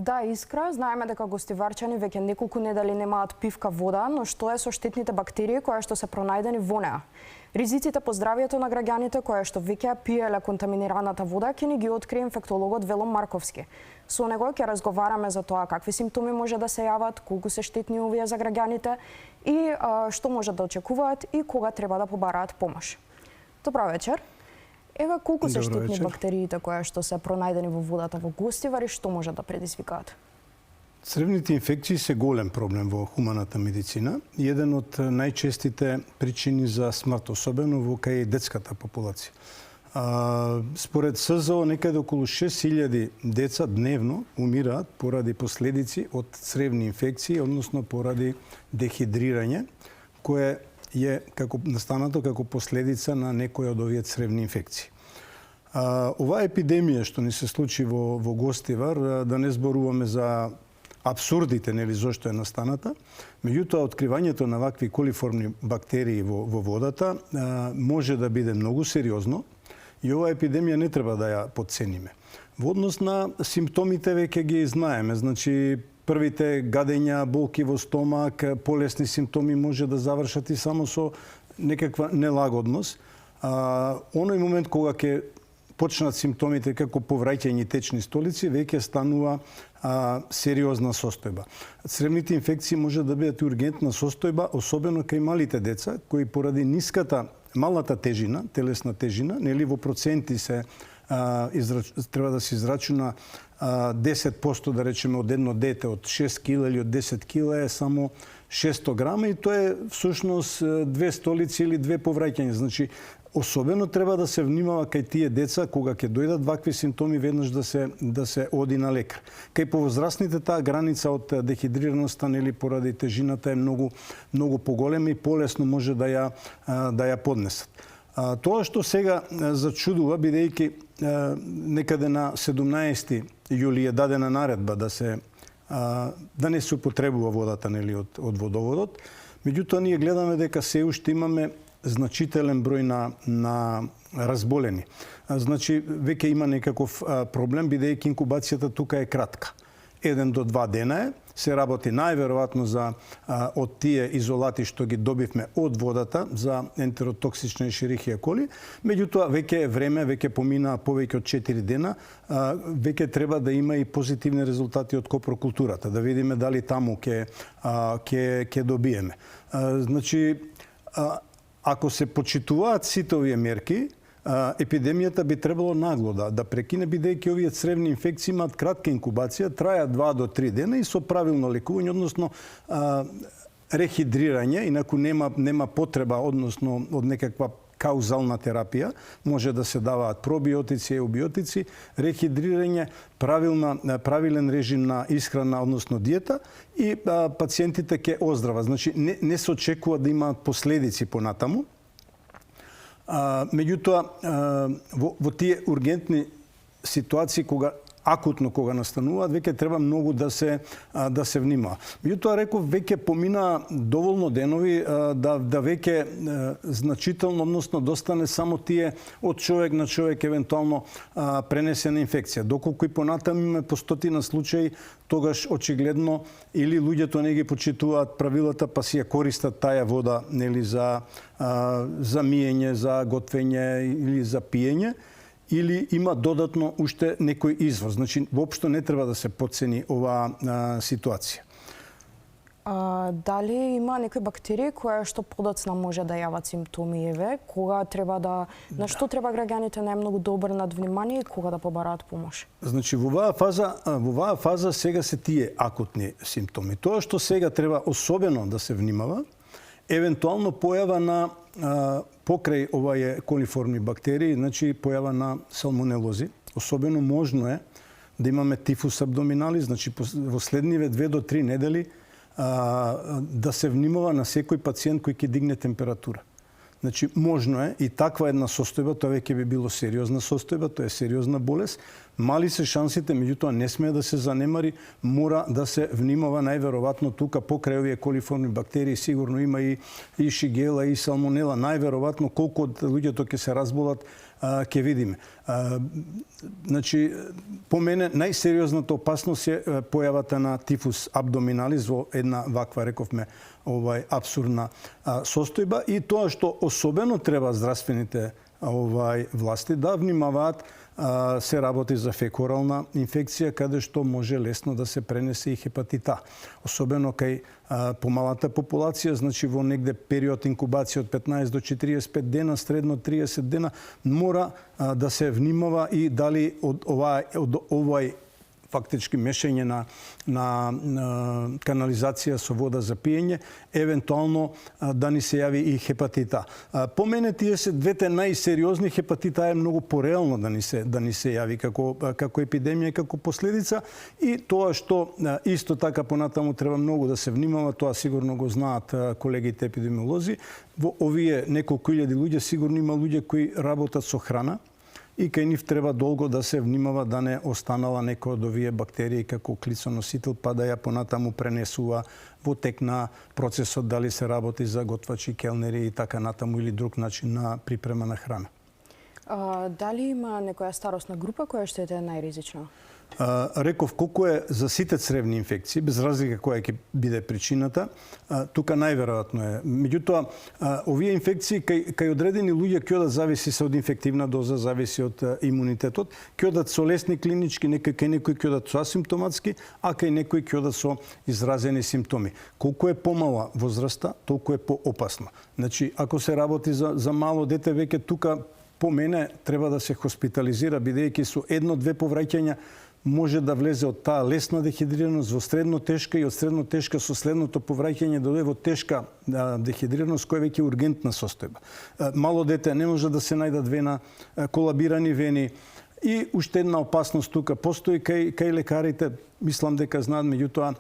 Да, Искра, знаеме дека гостиварчани веќе неколку недели немаат пивка вода, но што е со штетните бактерии кои што се пронајдени во неа? Ризиците по здравјето на граѓаните кои што веќе пиеле контаминираната вода ќе ни ги открие инфектологот Вело Марковски. Со него ќе разговараме за тоа какви симптоми може да се јават, колку се штетни овие за граѓаните и што може да очекуваат и кога треба да побараат помош. Добро вечер. Ева колку се штетни бактериите кои што се пронајдени во водата во Гостивар и што може да предизвикаат? Цревните инфекции се голем проблем во хуманата медицина и еден од најчестите причини за смрт, особено во кај детската популација. Според СЗО некаде околу 6000 деца дневно умираат поради последици од цревни инфекции, односно поради дехидрирање, кое е настанато како последица на некој од овие цревни инфекции. Оваа епидемија што ни се случи во Гостивар, да не зборуваме за абсурдите, нели, зошто е настаната, меѓутоа откривањето на вакви колиформни бактерии во водата може да биде многу сериозно и оваа епидемија не треба да ја потцениме. Во однос на симптомите веќе ги знаеме, значи првите гадења, болки во стомак, полесни симптоми може да завршат и само со некаква нелагодност. Оној момент кога ќе почнат симптомите како повраќање течни столици, веќе станува сериозна состојба. Цревните инфекции може да бидат и ургентна состојба, особено кај малите деца, кои поради малата тежина, телесна тежина, нели во проценти се треба да се израчуна 10%, да речеме, од едно дете од 6 кила или од 10 кила е само 600 грама и тоа е всушност 2 столици или 2 повраќања. Значи, особено треба да се внимава кај тие деца кога ќе дојдат вакви симптоми веднаш да се оди на лекар. Кај повозрастните таа граница од дехидрираноста нели поради тежината е многу поголема и полесно може да ја поднесат. Тоа што сега зачудува, бидејќи некаде на 17 јули е дадена наредба да не се употребува водата нели од водоводот, меѓутоа ние гледаме дека се уште имаме значителен број на разболени. Значи, веќе има некаков проблем, бидејќи инкубацијата тука е кратка. 1 до 2 дена е, се работи најверојатно од тие изолати што ги добивме од водата за ентеротоксична ешерихија коли, меѓутоа веќе е време, веќе помина повеќе од 4 дена, веќе треба да има и позитивни резултати од копрокултурата, да видиме дали таму ќе добиеме. Значи, ако се почитуваат сите овие мерки, епидемијата би требало нагло да прекине, бидејќи овие цревни инфекции имаат кратка инкубација, траја 2 до 3 дена и со правилно лекување, односно рехидрирање, инаку нема потреба, односно од некаква каузална терапија, може да се даваат пробиотици, еубиотици, рехидрирање, правилен режим на исхрана, односно диета и пациентите ќе оздрават. Значи, не се очекува да имаат последици понатаму. Меѓутоа, во тие ургентни ситуации, акутно кога настануваат, веќе треба многу да се внимава. Меѓутоа, реков, веќе помина доволно денови да веќе значително, односно достане само тие од човек на човек евентуално пренесена инфекција. Доколку и понатаму имаме по стотина случаи, тогаш очигледно или луѓето не ги почитуваат правилата, па си ја користат таја вода нели за миење, за готвење или за пиење, или има додатно уште некој извор. Значи, воопшто не треба да се потцени оваа ситуација. Дали има некои бактерии кои што подоцна може да јават симптоми, еве, кога треба на што треба граѓаните најмногу да обрнат внимание и кога да побараат помош? Значи, во оваа фаза сега се тие акутни симптоми. Тоа што сега треба особено да се внимава, евентуално појава на покрај овие колиформни бактерии, значи појава на салмонелози. Особено можно е да имаме тифус абдоминали, значи во следниве 2 до 3 недели да се внимава на секој пациент кој ќе дигне температура. Значи, можно е и таква една состојба, тоа веќе би било сериозна состојба, тоа е сериозна болест. Мали се шансите, меѓутоа не смее да се занемари, мора да се внимава најверојатно тука покрај овие колиформни бактерии, сигурно има и шигела и салмонела, најверојатно колку од луѓето ќе се разболат ќе видиме. Значи, по мене најсериозната опасност е појавата на тифус абдоминалис во една ваква, рековме, абсурдна состојба, и тоа што особено треба здравствените власти да внимаваат, се работи за фекорална инфекција, каде што може лесно да се пренесе и хепатит А. Особено кај помалата популација, значи во негде период инкубација од 15 до 45 дена, средно 30 дена, мора да се внимава и дали од овај фактички мешање на канализација со вода за пиење, евентуално да ни се јави и хепатит А. По мене тие се двете најсериозни. Хепатит А е многу пореално да ни се јави како епидемија, како последица, и тоа што исто така понатаму треба многу да се внимава, тоа сигурно го знаат колегите епидемиолози. Во овие неколку илјади луѓе сигурно има луѓе кои работат со храна, и кај нив треба долго да се внимава да не останала некој од овие бактерии како клицоносител, па да ја понатаму пренесува во тек на процесот, дали се работи за готвачи, келнери и така натаму, или друг начин на припрема на храна. Дали има некоја старосна група која што е најризична? Реков, колку е за сите цревни инфекции, без разлика која ќе биде причината, тука најверојатно е. Меѓутоа, овие инфекции кај одредени луѓе ќе одат, зависи се од инфективна доза, зависи од имунитетот, ќе одат со лесни клинички, кај некои ќе одат со асимптоматски, а кај некои ќе одат со изразени симптоми. Колку е помала возраста, толку е поопасно. Значи, ако се работи за мало дете, веќе тука по мене треба да се хоспитализира, бидејќи со едно-две повраќања може да влезе од таа лесна дехидрираност во средно тешка, и од средно тешка со следното повраќање да дојде во тешка дехидрираност, која веќе е ургентна состојба. Мало дете не може да се најдат вена, колабирани вени, и уште една опасност тука постои кај лекарите, мислам дека знаат, меѓутоа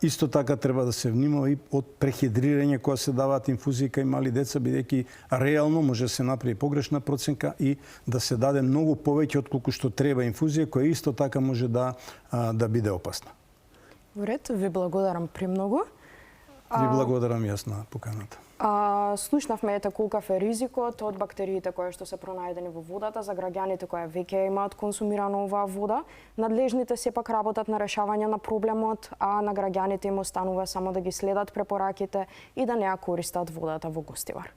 исто така треба да се внимава и од прехидрирање кога се даваат инфузии кај мали деца, бидејќи реално може да се направи погрешна проценка и да се даде многу повеќе отколку што треба инфузија, која исто така може да биде опасна. Во ред, ви благодарам премногу. Ви благодарам јас на поканата. Слушнавме колкав е ризикот од бактериите кои што се пронајдени во водата за граѓаните кои веќе имаат консумирано оваа вода. Надлежните сепак работат на решавање на проблемот, а на граѓаните им останува само да ги следат препораките и да не ја користат водата во Гостивар.